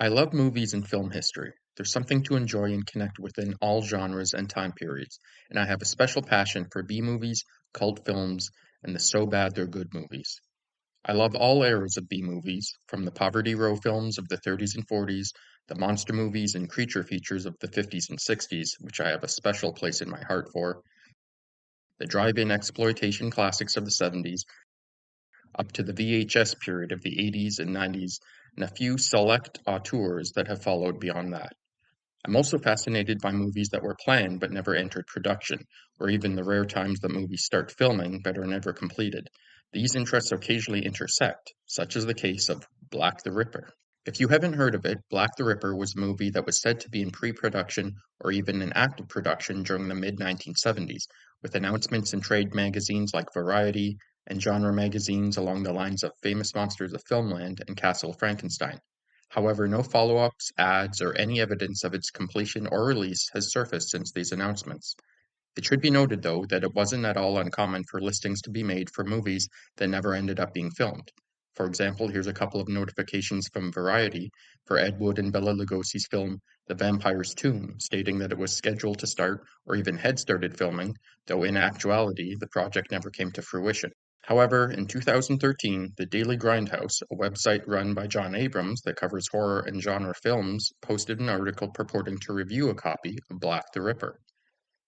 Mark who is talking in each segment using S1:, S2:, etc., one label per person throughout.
S1: I love movies and film history. There's something to enjoy and connect with in all genres and time periods, and I have a special passion for B movies, cult films, and the so bad they're good movies. I love all eras of B movies, from the Poverty Row films of the 30s and 40s, the monster movies and creature features of the 50s and 60s, which I have a special place in my heart for, the drive-in exploitation classics of the 70s, up to the VHS period of the 80s and 90s, and a few select auteurs that have followed beyond that. I'm also fascinated by movies that were planned but never entered production, or even the rare times that movies start filming but are never completed. These interests occasionally intersect, such as the case of Black the Ripper. If you haven't heard of it, Black the Ripper was a movie that was said to be in pre-production or even in active production during the mid-1970s, with announcements in trade magazines like Variety and genre magazines along the lines of Famous Monsters of Filmland and Castle Frankenstein. However, no follow-ups, ads, or any evidence of its completion or release has surfaced since these announcements. It should be noted, though, that it wasn't at all uncommon for listings to be made for movies that never ended up being filmed. For example, here's a couple of notifications from Variety for Ed Wood and Bela Lugosi's film The Vampire's Tomb, stating that it was scheduled to start or even had started filming, though in actuality the project never came to fruition. However, in 2013, the Daily Grindhouse, a website run by John Abrams that covers horror and genre films, posted an article purporting to review a copy of Black the Ripper.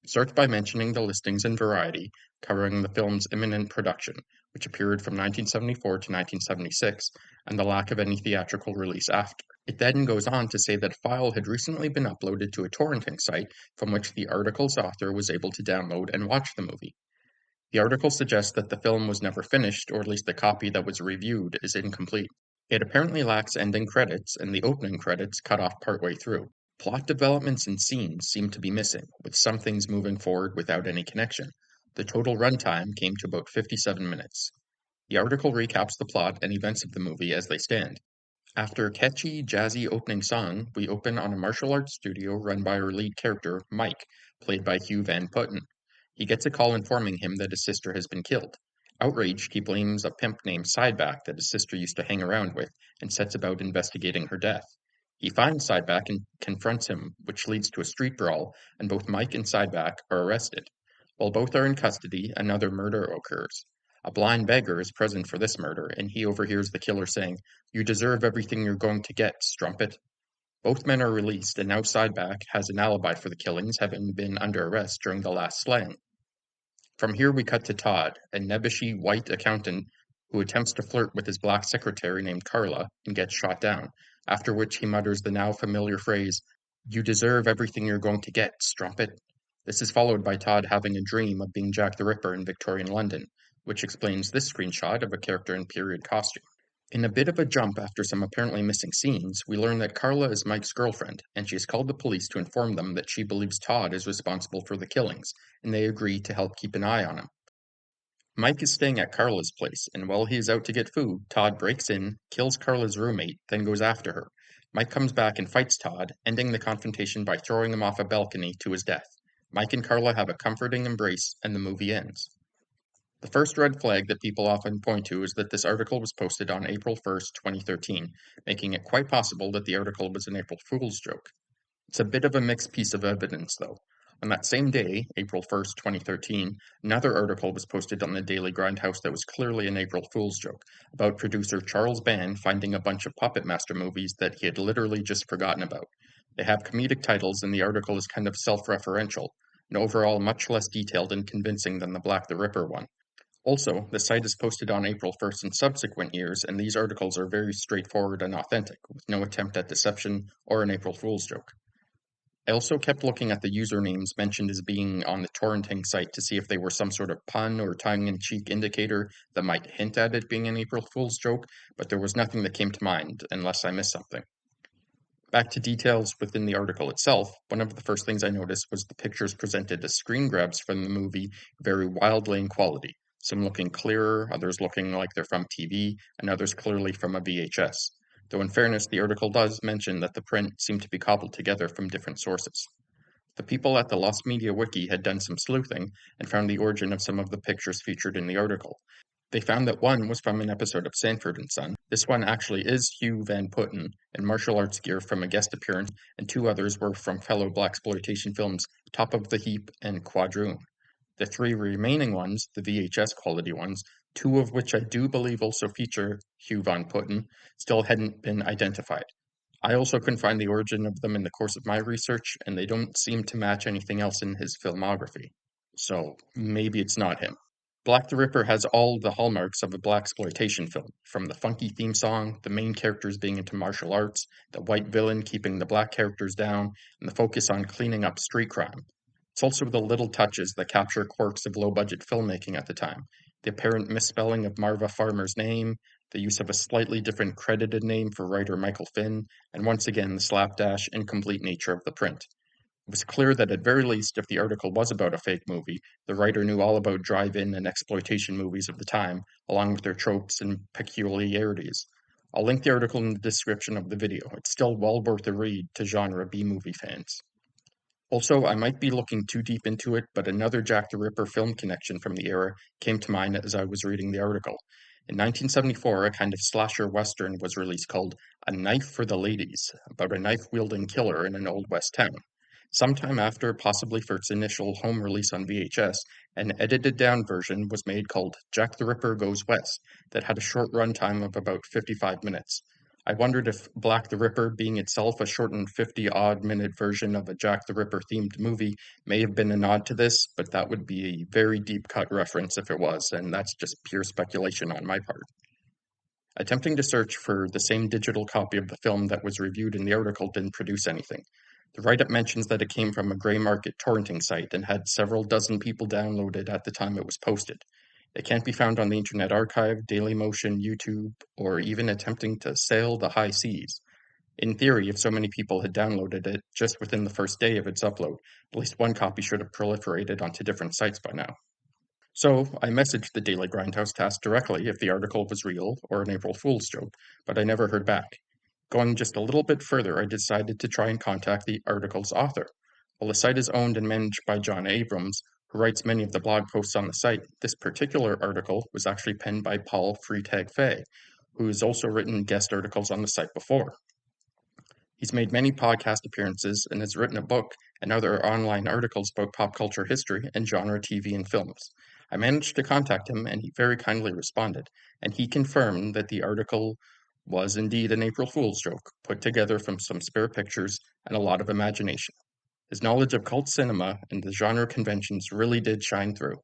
S1: It starts by mentioning the listings in Variety covering the film's imminent production, which appeared from 1974 to 1976, and the lack of any theatrical release after. It then goes on to say that a file had recently been uploaded to a torrenting site from which the article's author was able to download and watch the movie. The article suggests that the film was never finished, or at least the copy that was reviewed is incomplete. It apparently lacks ending credits, and the opening credits cut off partway through. Plot developments and scenes seem to be missing, with some things moving forward without any connection. The total runtime came to about 57 minutes. The article recaps the plot and events of the movie as they stand. After a catchy, jazzy opening song, we open on a martial arts studio run by our lead character, Mike, played by Hugh Van Putten. He gets a call informing him that his sister has been killed. Outraged, he blames a pimp named Sideback that his sister used to hang around with and sets about investigating her death. He finds Sideback and confronts him, which leads to a street brawl, and both Mike and Sideback are arrested. While both are in custody, another murder occurs. A blind beggar is present for this murder, and he overhears the killer saying, "You deserve everything you're going to get, strumpet." Both men are released, and now Sideback has an alibi for the killings, having been under arrest during the last slaying. From here we cut to Todd, a nebbishy white accountant who attempts to flirt with his black secretary named Carla and gets shot down, after which he mutters the now familiar phrase, "You deserve everything you're going to get, strumpet." This is followed by Todd having a dream of being Jack the Ripper in Victorian London, which explains this screenshot of a character in period costume. In a bit of a jump after some apparently missing scenes, we learn that Carla is Mike's girlfriend, and she has called the police to inform them that she believes Todd is responsible for the killings, and they agree to help keep an eye on him. Mike is staying at Carla's place, and while he is out to get food, Todd breaks in, kills Carla's roommate, then goes after her. Mike comes back and fights Todd, ending the confrontation by throwing him off a balcony to his death. Mike and Carla have a comforting embrace, and the movie ends. The first red flag that people often point to is that this article was posted on April 1st, 2013, making it quite possible that the article was an April Fool's joke. It's a bit of a mixed piece of evidence, though. On that same day, April 1st, 2013, another article was posted on the Daily Grindhouse that was clearly an April Fool's joke, about producer Charles Band finding a bunch of Puppet Master movies that he had literally just forgotten about. They have comedic titles, and the article is kind of self-referential, and overall much less detailed and convincing than the Black the Ripper one. Also, the site is posted on April 1st in subsequent years, and these articles are very straightforward and authentic, with no attempt at deception or an April Fool's joke. I also kept looking at the usernames mentioned as being on the torrenting site to see if they were some sort of pun or tongue-in-cheek indicator that might hint at it being an April Fool's joke, but there was nothing that came to mind, unless I missed something. Back to details within the article itself, one of the first things I noticed was the pictures presented as screen grabs from the movie vary wildly in quality, some looking clearer, others looking like they're from TV, and others clearly from a VHS. Though in fairness, the article does mention that the print seemed to be cobbled together from different sources. The people at the Lost Media Wiki had done some sleuthing and found the origin of some of the pictures featured in the article. They found that one was from an episode of Sanford and Son. This one actually is Hugh Van Putten in martial arts gear from a guest appearance, and two others were from fellow blaxploitation films Top of the Heap and Quadroon. The three remaining ones, the VHS quality ones, two of which I do believe also feature Hugh Van Putten, still hadn't been identified. I also couldn't find the origin of them in the course of my research, and they don't seem to match anything else in his filmography. So maybe it's not him. Black the Ripper has all the hallmarks of a blaxploitation film, from the funky theme song, the main characters being into martial arts, the white villain keeping the black characters down, and the focus on cleaning up street crime. It's also the little touches that capture quirks of low-budget filmmaking at the time. The apparent misspelling of Marva Farmer's name, the use of a slightly different credited name for writer Michael Finn, and once again the slapdash, incomplete nature of the print. It was clear that at very least, if the article was about a fake movie, the writer knew all about drive-in and exploitation movies of the time, along with their tropes and peculiarities. I'll link the article in the description of the video. It's still well worth a read to genre B-movie fans. Also, I might be looking too deep into it, but another Jack the Ripper film connection from the era came to mind as I was reading the article. In 1974, a kind of slasher western was released called A Knife for the Ladies, about a knife-wielding killer in an Old West town. Sometime after, possibly for its initial home release on VHS, an edited-down version was made called Jack the Ripper Goes West that had a short runtime of about 55 minutes. I wondered if Black the Ripper, being itself a shortened 50-odd minute version of a Jack the Ripper themed movie, may have been a nod to this, but that would be a very deep cut reference if it was, and that's just pure speculation on my part. Attempting to search for the same digital copy of the film that was reviewed in the article didn't produce anything. The write-up mentions that it came from a gray market torrenting site and had several dozen people download it at the time it was posted. It can't be found on the Internet Archive, Dailymotion, YouTube, or even attempting to sail the high seas. In theory, if so many people had downloaded it just within the first day of its upload, at least one copy should have proliferated onto different sites by now. So, I messaged the Daily Grindhouse to ask directly if the article was real or an April Fool's joke, but I never heard back. Going just a little bit further, I decided to try and contact the article's author. While the site is owned and managed by John Abrams, who writes many of the blog posts on the site, this particular article was actually penned by Paul Freitag Fay, who has also written guest articles on the site before. He's made many podcast appearances and has written a book and other online articles about pop culture history and genre TV and films. I managed to contact him and he very kindly responded, and he confirmed that the article was indeed an April Fool's joke, put together from some spare pictures and a lot of imagination. His knowledge of cult cinema and the genre conventions really did shine through.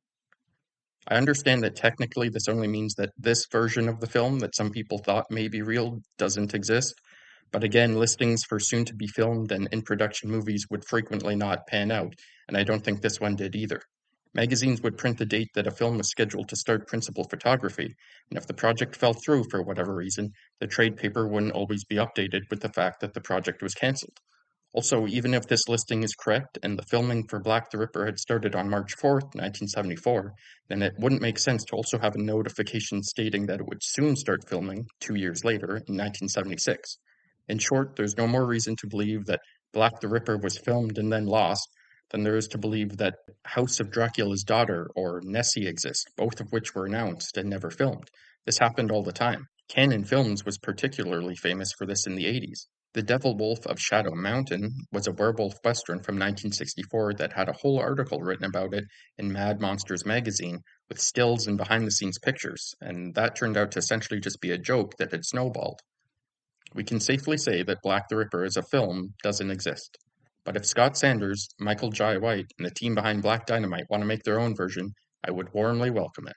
S1: I understand that technically this only means that this version of the film that some people thought may be real doesn't exist, but again, listings for soon-to-be filmed and in-production movies would frequently not pan out, and I don't think this one did either. Magazines would print the date that a film was scheduled to start principal photography, and if the project fell through for whatever reason, the trade paper wouldn't always be updated with the fact that the project was cancelled. Also, even if this listing is correct and the filming for Black the Ripper had started on March 4th, 1974, then it wouldn't make sense to also have a notification stating that it would soon start filming 2 years later in 1976. In short, there's no more reason to believe that Black the Ripper was filmed and then lost than there is to believe that House of Dracula's Daughter or Nessie exist, both of which were announced and never filmed. This happened all the time. Canon Films was particularly famous for this in the 80s. The Devil Wolf of Shadow Mountain was a werewolf western from 1964 that had a whole article written about it in Mad Monsters magazine with stills and behind-the-scenes pictures, and that turned out to essentially just be a joke that had snowballed. We can safely say that Black the Ripper as a film doesn't exist. But if Scott Sanders, Michael Jai White, and the team behind Black Dynamite want to make their own version, I would warmly welcome it.